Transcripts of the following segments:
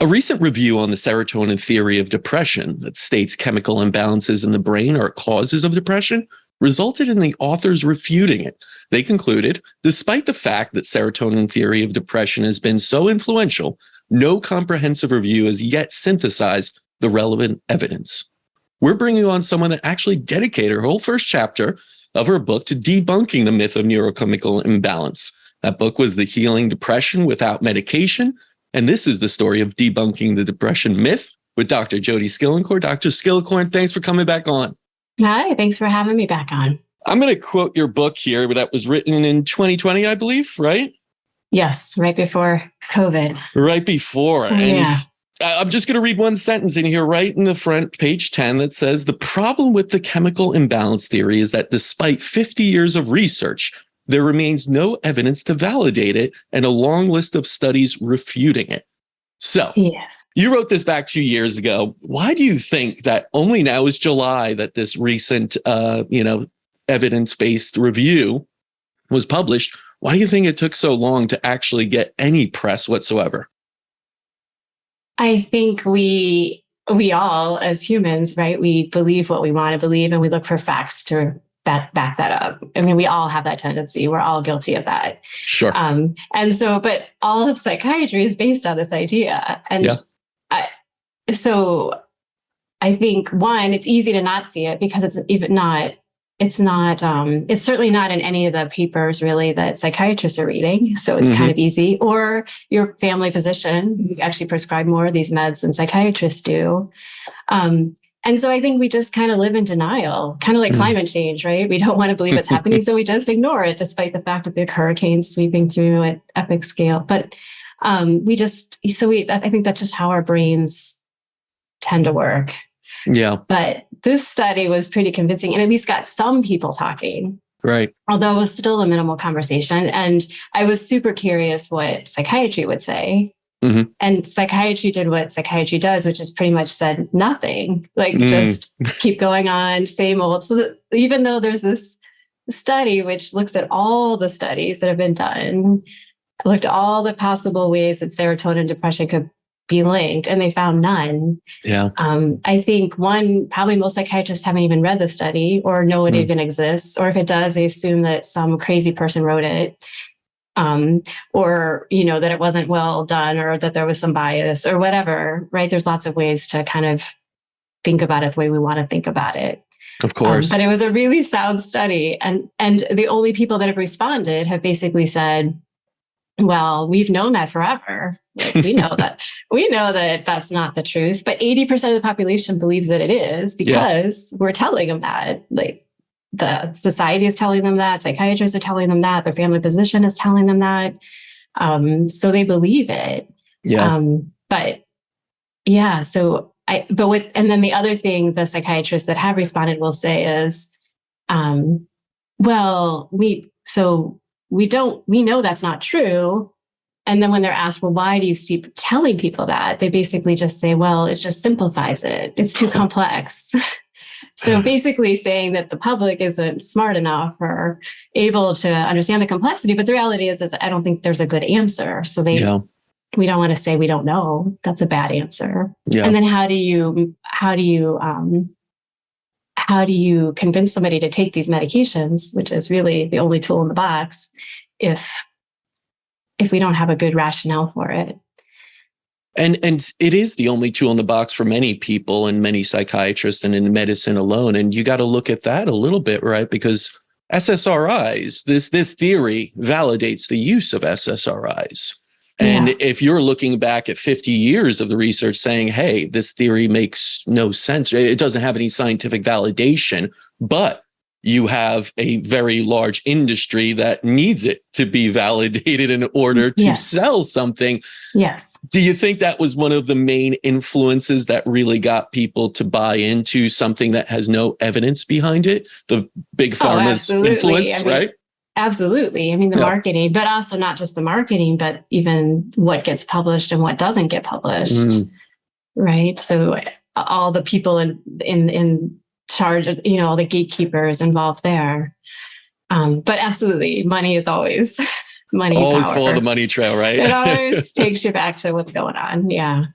A recent review on the serotonin theory of depression that states chemical imbalances in the brain are causes of depression resulted in the authors refuting it. They concluded, despite the fact that serotonin theory of depression has been so influential, no comprehensive review has yet synthesized the relevant evidence. We're bringing on someone that actually dedicated her whole first chapter of her book to debunking the myth of neurochemical imbalance. That book was The Healing Depression Without Medication. And this is the story of debunking the depression myth with Dr. Jodie Skillicorn. Dr. Skillicorn, thanks for coming back on. Hi, thanks for having me back on. I'm going to quote your book here that was written in 2020, I believe, right? Yes, right before COVID. Right before. Yeah. And I'm just going to read one sentence in here right in the front, page 10, that says, the problem with the chemical imbalance theory is that despite 50 years of research, there remains no evidence to validate it and a long list of studies refuting it. So yes. You wrote this back 2 years ago. Why do you think that only now is July that this recent, evidence-based review was published? Why do you think it took so long to actually get any press whatsoever? I think we all, as humans, right, we believe what we want to believe and we look for facts to back that up. I mean, we all have that tendency. We're all guilty of that. Sure. But all of psychiatry is based on this idea. And so I think, one, it's easy to not see it because it's certainly not in any of the papers really that psychiatrists are reading. So it's kind of easy. Or your family physician, who actually prescribe more of these meds than psychiatrists do. And so I think we just kind of live in denial, kind of like climate change, right? We don't want to believe it's happening, so we just ignore it, despite the fact that big hurricanes sweeping through at epic scale. But I think that's just how our brains tend to work. Yeah. But this study was pretty convincing and at least got some people talking. Right. Although it was still a minimal conversation. And I was super curious what psychiatry would say. And psychiatry did what psychiatry does, which is pretty much said nothing, just keep going on, same old. So that even though there's this study which looks at all the studies that have been done, looked at all the possible ways that serotonin depression could be linked, and they found none. Yeah. I think probably most psychiatrists haven't even read the study or know it even exists. Or if it does, they assume that some crazy person wrote it. Or, that it wasn't well done or that there was some bias or whatever, right? There's lots of ways to kind of think about it the way we want to think about it. Of course. But it was a really sound study. And the only people that have responded have basically said, well, we've known that forever. We know that that's not the truth, but 80% of the population believes that it is because we're telling them that, the society is telling them that, psychiatrists are telling them that, their family physician is telling them that. So they believe it. Yeah. And then the other thing the psychiatrists that have responded will say is, we know that's not true. And then when they're asked, well, why do you keep telling people that? They basically just say, well, it just simplifies it. It's too complex. So basically saying that the public isn't smart enough or able to understand the complexity. But the reality is I don't think there's a good answer. So we don't want to say we don't know. That's a bad answer. Yeah. And then how do you convince somebody to take these medications, which is really the only tool in the box, if we don't have a good rationale for it? And it is the only tool in the box for many people and many psychiatrists and in medicine alone. And you got to look at that a little bit, right? Because SSRIs, this theory validates the use of SSRIs. And if you're looking back at 50 years of the research saying, hey, this theory makes no sense, it doesn't have any scientific validation, but you have a very large industry that needs it to be validated in order to sell something. Yes. Do you think that was one of the main influences that really got people to buy into something that has no evidence behind it? The big pharma's influence, right? Absolutely. I mean, the marketing, but also not just the marketing, but even what gets published and what doesn't get published. Right. So all the people in charge of, all the gatekeepers involved there. But absolutely, money is always money, Always power. follow the money trail, right? It always takes you back to what's going on. Yeah.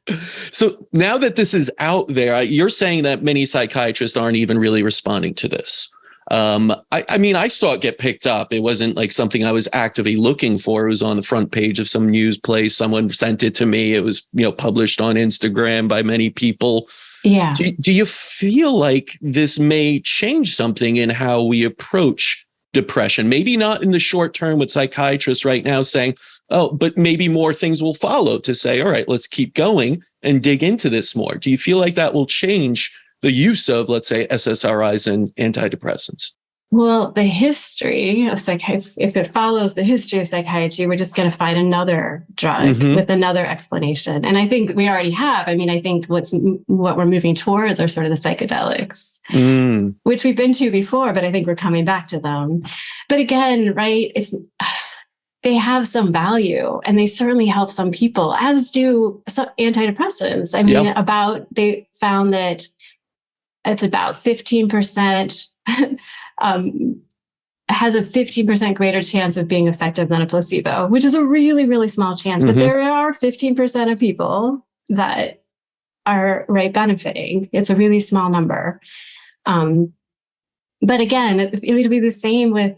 So now that this is out there, you're saying that many psychiatrists aren't even really responding to this. I mean, I saw it get picked up. It wasn't like something I was actively looking for. It was on the front page of some news place. Someone sent it to me. It was, published on Instagram by many people. Yeah. Do you feel like this may change something in how we approach depression? Maybe not in the short term with psychiatrists right now saying, oh, but maybe more things will follow to say, all right, let's keep going and dig into this more. Do you feel like that will change the use of, let's say, SSRIs and antidepressants? Well, the history of psychiatry, if it follows the history of psychiatry, we're just going to find another drug with another explanation. And I think we already have. I mean, I think what we're moving towards are sort of the psychedelics, which we've been to before, but I think we're coming back to them. But again, right, they have some value and they certainly help some people, as do some antidepressants. I mean, they found that it's about 15%, has a 15% greater chance of being effective than a placebo, which is a really, really small chance. But there are 15% of people that are benefiting. It's a really small number. But again, it'll be the same with,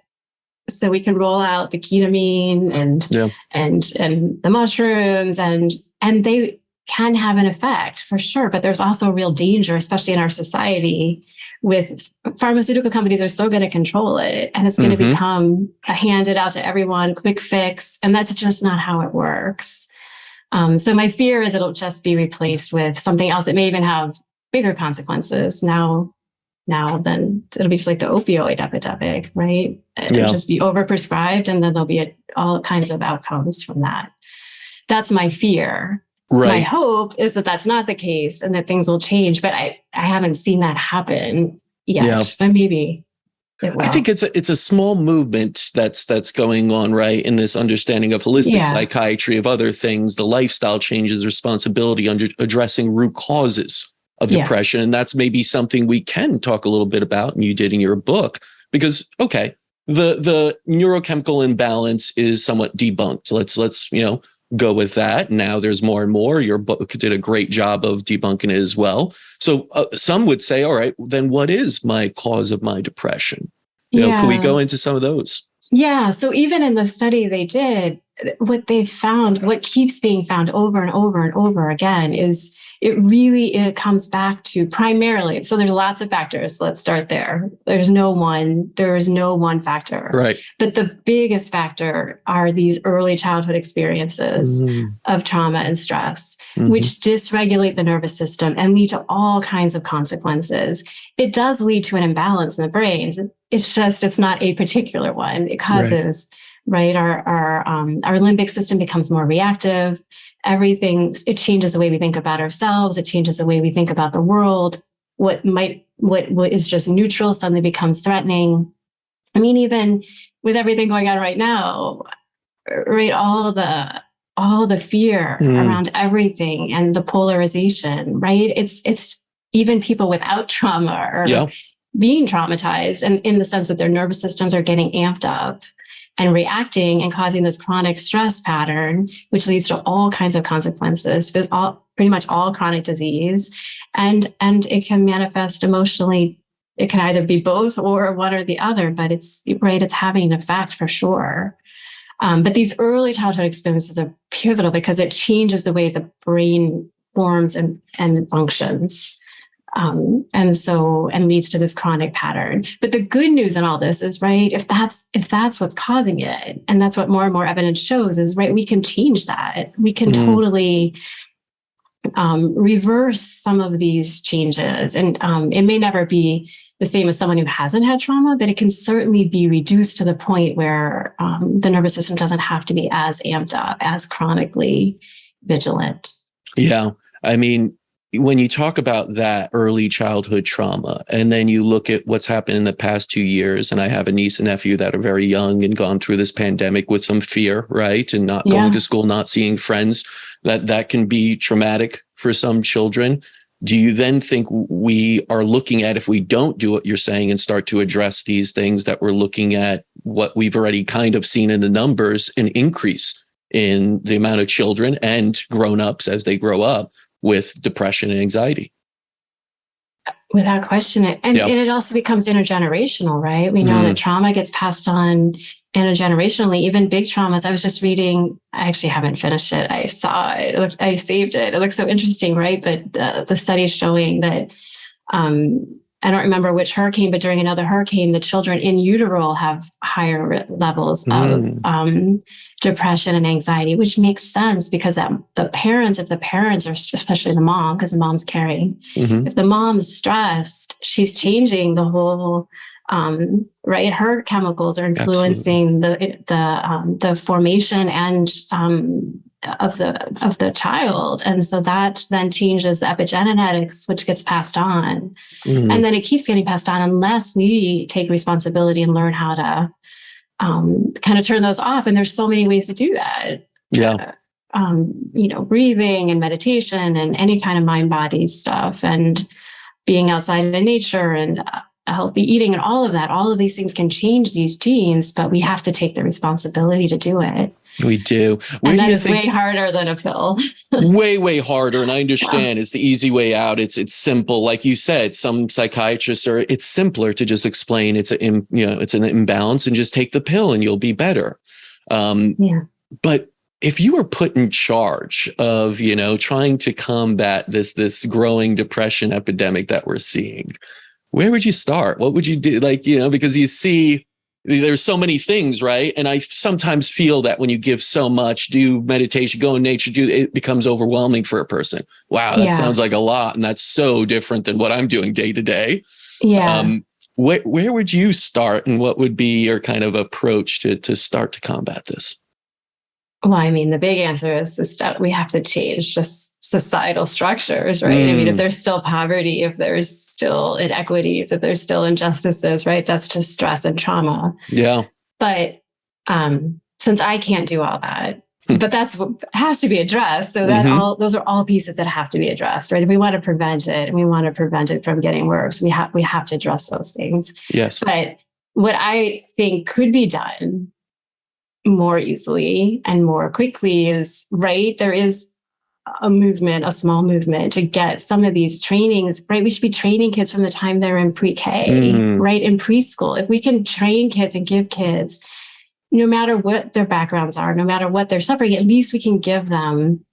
so we can roll out the ketamine and the mushrooms and they can have an effect for sure, but there's also a real danger, especially in our society, with pharmaceutical companies are still going to control it and it's going to become a handed out to everyone, quick fix. And that's just not how it works. So my fear is it'll just be replaced with something else that may even have bigger consequences now then it'll be just like the opioid epidemic, right? It'll just be overprescribed and then there'll be all kinds of outcomes from that. That's my fear. Right. My hope is that that's not the case and that things will change, but I haven't seen that happen yet. But maybe it will. I think it's a small movement that's going on, right, in this understanding of holistic psychiatry, of other things, the lifestyle changes, responsibility under addressing root causes of depression. And that's maybe something we can talk a little bit about, and you did in your book, because, okay, the neurochemical imbalance is somewhat debunked. Let's go with that. Now there's more and more. Your book did a great job of debunking it as well. So some would say, all right, then what is my cause of my depression? Can we go into some of those? Yeah. So even in the study they did, what they found, what keeps being found over and over and over again is it comes back to primarily, so there's lots of factors. Let's start there. There is no one factor. Right. But the biggest factor are these early childhood experiences of trauma and stress, which dysregulate the nervous system and lead to all kinds of consequences. It does lead to an imbalance in the brain. It's not a particular one. It causes, our limbic system becomes more reactive. It changes the way we think about ourselves. It changes the way we think about the world. What is just neutral suddenly becomes threatening. I mean, even with everything going on right now, right, all the fear around everything and the polarization, right? It's even people without trauma are being traumatized, and in the sense that their nervous systems are getting amped up and reacting and causing this chronic stress pattern, which leads to all kinds of consequences. There's pretty much all chronic disease, and it can manifest emotionally. It can either be both or one or the other, but it's having an effect for sure. But these early childhood experiences are pivotal because it changes the way the brain forms and functions. And leads to this chronic pattern. But the good news in all this is, if that's what's causing it, and that's what more and more evidence shows, is we can change that. We can totally reverse some of these changes. And it may never be the same as someone who hasn't had trauma, but it can certainly be reduced to the point where the nervous system doesn't have to be as amped up, as chronically vigilant. Yeah. I mean, when you talk about that early childhood trauma, and then you look at what's happened in the past 2 years, and I have a niece and nephew that are very young and gone through this pandemic with some fear, right? And not going to school, not seeing friends, that can be traumatic for some children. Do you then think we are looking at, if we don't do what you're saying and start to address these things, that we're looking at what we've already kind of seen in the numbers, an increase in the amount of children and grown-ups as they grow up with depression and anxiety. Without question. And it also becomes intergenerational, right? We know that trauma gets passed on intergenerationally, even big traumas. I was just reading, I actually haven't finished it. I saw it, I saved it. It looks so interesting, right? But the study is showing that, I don't remember which hurricane, but during another hurricane, the children in utero have higher levels of depression and anxiety, which makes sense because if the parents are, especially the mom, because the mom's carrying, if the mom's stressed, she's changing the whole, right? Her chemicals are influencing the formation and of the child, and so that then changes the epigenetics, which gets passed on, and then it keeps getting passed on unless we take responsibility and learn how to kind of turn those off. And there's so many ways to do that. Breathing and meditation and any kind of mind-body stuff, and being outside in nature and healthy eating and all of that. All of these things can change these genes, but we have to take the responsibility to do it. We do. And that is way harder than a pill. way harder. And I understand it's the easy way out. It's simple. Like you said, some psychiatrists it's simpler to just explain it's an imbalance and just take the pill and you'll be better. But if you were put in charge of, trying to combat this growing depression epidemic that we're seeing, where would you start? What would you do? Because you see, there's so many things, right? And I sometimes feel that when you give so much, do meditation, go in nature, it becomes overwhelming for a person. Wow, that sounds like a lot. And that's so different than what I'm doing day to day. Where would you start, and what would be your kind of approach to start to combat this? Well, I mean, the big answer is we have to change just societal structures, right? I mean, if there's still poverty, if there's still inequities, if there's still injustices, right? That's just stress and trauma. Yeah. But since I can't do all that, but that's what has to be addressed. So that those are all pieces that have to be addressed, right? If we want to prevent it, and we want to prevent it from getting worse, we have to address those things. Yes. But what I think could be done more easily and more quickly is, right, there is a small movement to get some of these trainings, right? We should be training kids from the time they're in pre-K, right? In preschool. If we can train kids and give kids, no matter what their backgrounds are, no matter what they're suffering, at least we can give them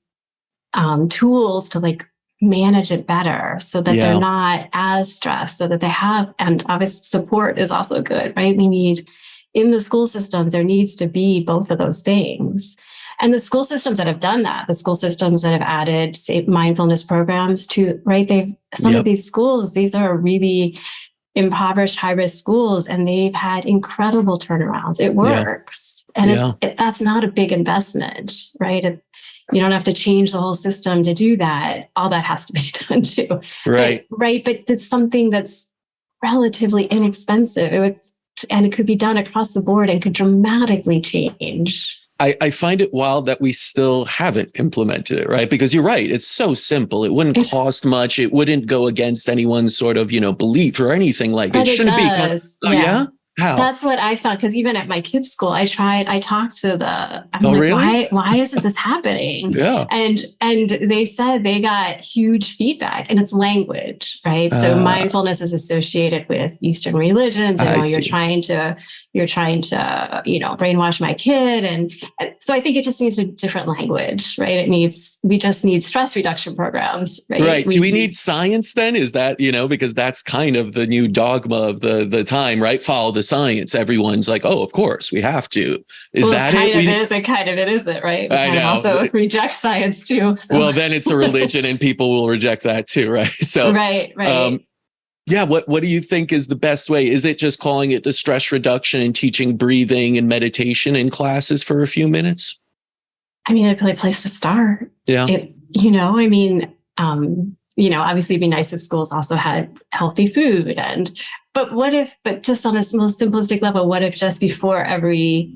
tools to manage it better so that they're not as stressed, so that they have, and obviously support is also good, right? We need, in the school systems, there needs to be both of those things. And the school systems that have done that, the school systems that have added, say, mindfulness programs to, right? Some of these schools, these are really impoverished, high-risk schools, and they've had incredible turnarounds. It works. And that's not a big investment, right? You don't have to change the whole system to do that. All that has to be done too. Right. But it's something that's relatively inexpensive. And it could be done across the board and could dramatically change. I find it wild that we still haven't implemented it, right? Because you're right. It's so simple. It wouldn't cost much. It wouldn't go against anyone's sort of, belief or anything like it. Shouldn't be. Oh, yeah? How? That's what I found. Because even at my kids' school, I talked to really? Why isn't this happening? And they said they got huge feedback, and it's language, right? So mindfulness is associated with Eastern religions, and you're trying to brainwash my kid. And so I think it just needs a different language, right? We just need stress reduction programs, right? Right. Do we need science then? Is that, because that's kind of the new dogma of the time, right? Follow the science. Everyone's like, oh, of course we have to. Is that it? It kind of isn't, right? We kind of also reject science too. So. Well, then it's a religion and people will reject that too, right? So right. What do you think is the best way? Is it just calling it the stress reduction and teaching breathing and meditation in classes for a few minutes? I mean, a good place to start. Yeah. Obviously it'd be nice if schools also had healthy food but just on a most simplistic level, what if just before every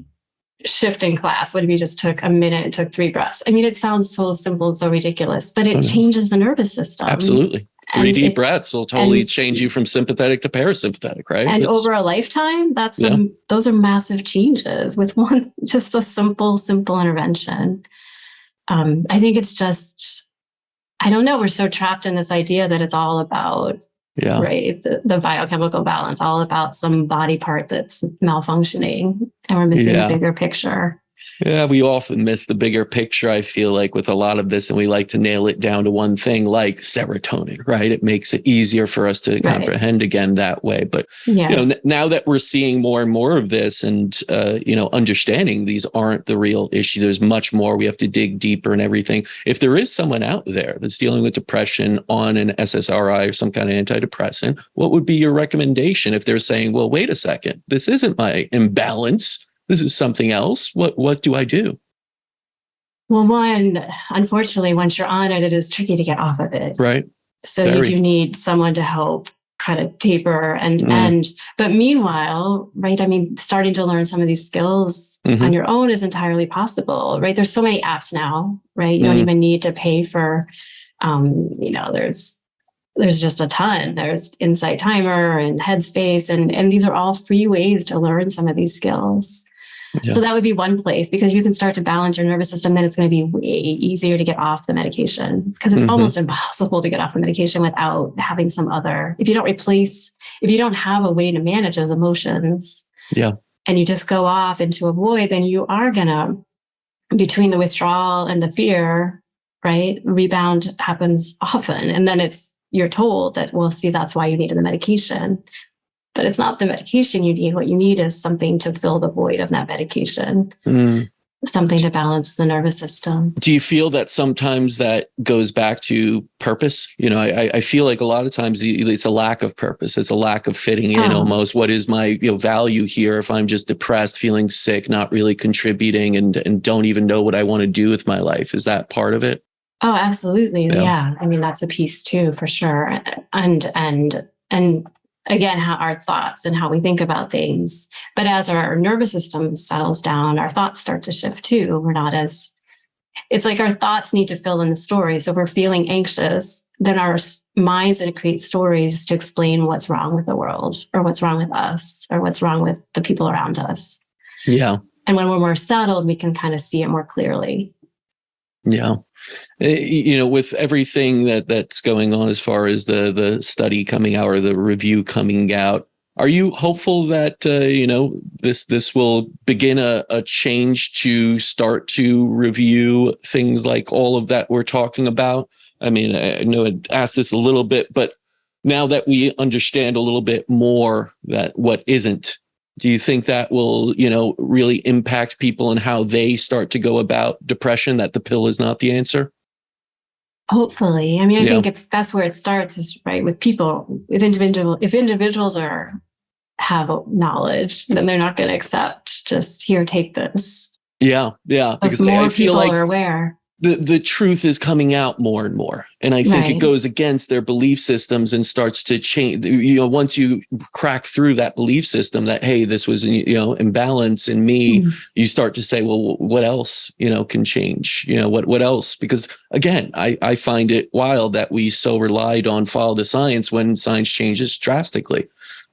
shift in class, what if you just took a minute and took 3 breaths? I mean, it sounds so simple and so ridiculous, but it changes the nervous system. Absolutely. Three And deep breaths will totally change you from sympathetic to parasympathetic, right? And over a lifetime, those are massive changes with just a simple intervention. I think it's just, I don't know, we're so trapped in this idea that it's all about, right, the biochemical balance, all about some body part that's malfunctioning, and we're missing the bigger picture. Yeah, we often miss the bigger picture, I feel like, with a lot of this, and we like to nail it down to one thing like serotonin, right? It makes it easier for us to comprehend again that way. But, now that we're seeing more and more of this and, understanding these aren't the real issue, there's much more. We have to dig deeper and everything. If there is someone out there that's dealing with depression on an SSRI or some kind of antidepressant, what would be your recommendation if they're saying, well, wait a second, this isn't my imbalance, this is something else. What do I do? Well, one, unfortunately, once you're on it, it is tricky to get off of it. Right. So you do need someone to help kind of taper but meanwhile, right, I mean, starting to learn some of these skills on your own is entirely possible, right? There's so many apps now, right? You don't even need to pay for, there's just a ton. There's Insight Timer and Headspace, and these are all free ways to learn some of these skills. Yeah. So that would be one place, because you can start to balance your nervous system. Then it's going to be way easier to get off the medication, because it's almost impossible to get off the medication without having some other, if you don't have a way to manage those emotions, and you just go off into a void, then you are going to, between the withdrawal and the fear, right? Rebound happens often. And then you're told that, well, see, that's why you needed the medication. But it's not the medication you need. What you need is something to fill the void of that medication, something to balance the nervous system. Do you feel that sometimes that goes back to purpose? I feel like a lot of times it's a lack of purpose. It's a lack of fitting in almost. What is my value here if I'm just depressed, feeling sick, not really contributing, and don't even know what I want to do with my life? Is that part of it? Oh, absolutely. Yeah. I mean, that's a piece too, for sure. And again, how our thoughts and how we think about things. But as our nervous system settles down, our thoughts start to shift too. It's like our thoughts need to fill in the story. So if we're feeling anxious, then our mind's going to create stories to explain what's wrong with the world, or what's wrong with us, or what's wrong with the people around us. Yeah. And when we're more settled, we can kind of see it more clearly. Yeah. With everything that's going on as far as the study coming out or the review coming out, are you hopeful that, this will begin a change to start to review things like all of that we're talking about? I mean, I know I asked this a little bit, but now that we understand a little bit more that what isn't, do you think that will, really impact people and how they start to go about depression, that the pill is not the answer? Hopefully. I mean, I think that's where it starts, is right with people, if individuals have knowledge, then they're not going to accept just, here, take this. Yeah. Because more I feel people like are aware. The truth is coming out more and more. And I think it goes against their belief systems and starts to change. Once you crack through that belief system that, hey, this was, imbalance in me, you start to say, well, what else, can change? What else? Because again, I find it wild that we so relied on follow the science when science changes drastically.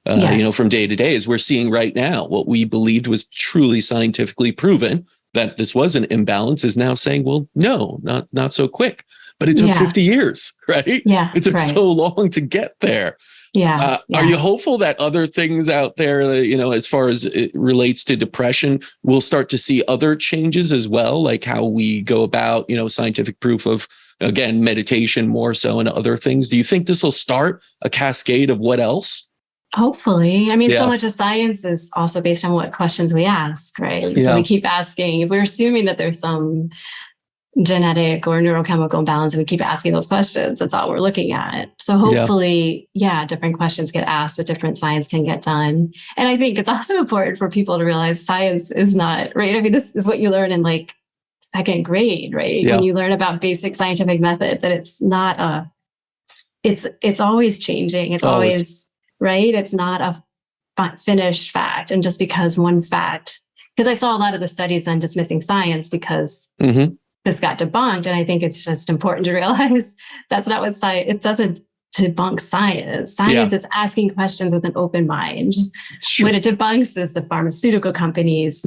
From day to day, as we're seeing right now, what we believed was truly scientifically proven that this was an imbalance is now saying, well, no, not so quick. But it took 50 years, right? Yeah. It took so long to get there. Yeah. Are you hopeful that other things out there, as far as it relates to depression, we'll start to see other changes as well, like how we go about, scientific proof of, again, meditation more so and other things? Do you think this will start a cascade of what else? Hopefully. I mean, so much of science is also based on what questions we ask, right? So we keep asking, if we're assuming that there's some genetic or neurochemical imbalance, and we keep asking those questions, that's all we're looking at. So hopefully, different questions get asked, so different science can get done. And I think it's also important for people to realize science is not, right? I mean, this is what you learn in like second grade, right? When you learn about basic scientific method, that it's not it's always changing. It's always right? It's not a finished fact. And just because one fact, because I saw a lot of the studies on dismissing science because this got debunked. And I think it's just important to realize that's not what science, it doesn't debunk science. Science is asking questions with an open mind. Sure. What it debunks is the pharmaceutical companies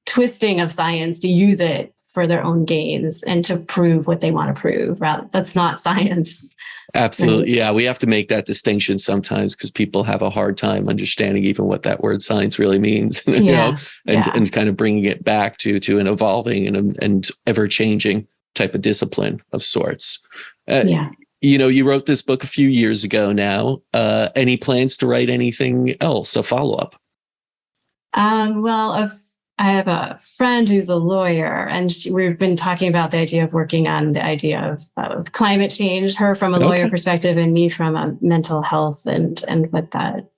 twisting of science to use it for their own gains and to prove what they want to prove. Rather, that's not science. Absolutely. Right? Yeah. We have to make that distinction sometimes because people have a hard time understanding even what that word science really means, and kind of bringing it back to an evolving and ever changing type of discipline of sorts. You wrote this book a few years ago now. Any plans to write anything else, a follow-up? I have a friend who's a lawyer, and we've been talking about the idea of working on the idea of climate change, her from a lawyer perspective and me from a mental health and with that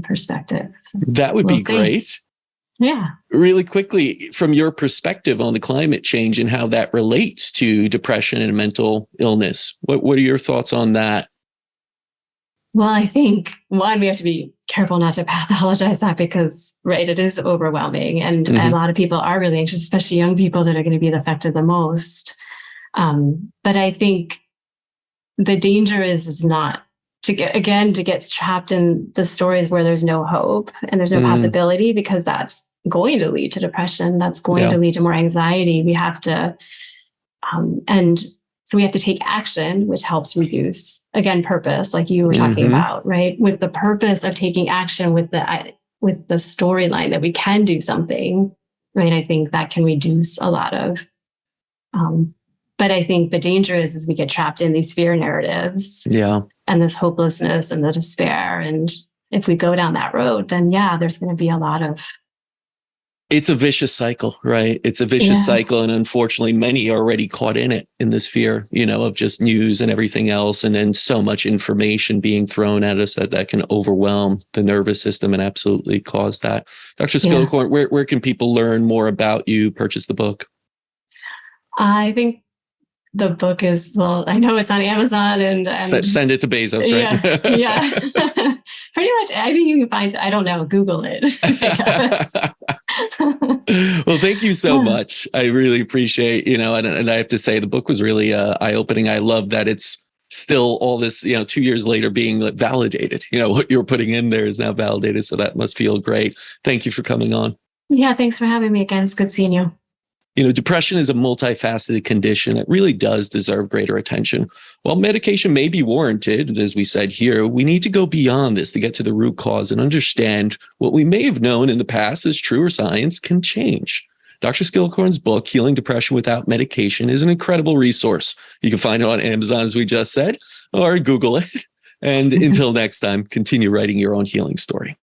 perspective. So that would be great. Yeah. Really quickly, from your perspective on the climate change and how that relates to depression and mental illness, what are your thoughts on that? Well, I think, one, we have to be careful not to pathologize that because, right, it is overwhelming. And a lot of people are really anxious, especially young people that are going to be affected the most. But I think the danger is not to get trapped in the stories where there's no hope and there's no possibility, because that's going to lead to depression. That's going to lead to more anxiety. We have to, so we have to take action, which helps reduce, again, purpose, like you were talking about, right? With the purpose of taking action with the storyline that we can do something, right? I think that can reduce a lot of, but I think the danger is we get trapped in these fear narratives and this hopelessness and the despair. And if we go down that road, then there's going to be a lot of, it's a vicious cycle, right? It's a vicious cycle. And unfortunately, many are already caught in it, in this fear, of just news and everything else. And then so much information being thrown at us that can overwhelm the nervous system and absolutely cause that. Dr. Skillicorn, where can people learn more about you, purchase the book? I think the book is, I know it's on Amazon and send it to Bezos, right? Yeah. Pretty much. I think you can find it. I don't know. Google it. Well, thank you so much. I really appreciate, and I have to say the book was really eye-opening. I love that it's still all this, 2 years later being validated. What you're putting in there is now validated. So that must feel great. Thank you for coming on. Yeah. Thanks for having me again. It's good seeing you. Depression is a multifaceted condition that really does deserve greater attention. While medication may be warranted, as we said here, we need to go beyond this to get to the root cause and understand what we may have known in the past as truer science can change. Dr. Skillicorn's book, Healing Depression Without Medication, is an incredible resource. You can find it on Amazon, as we just said, or Google it. And until next time, continue writing your own healing story.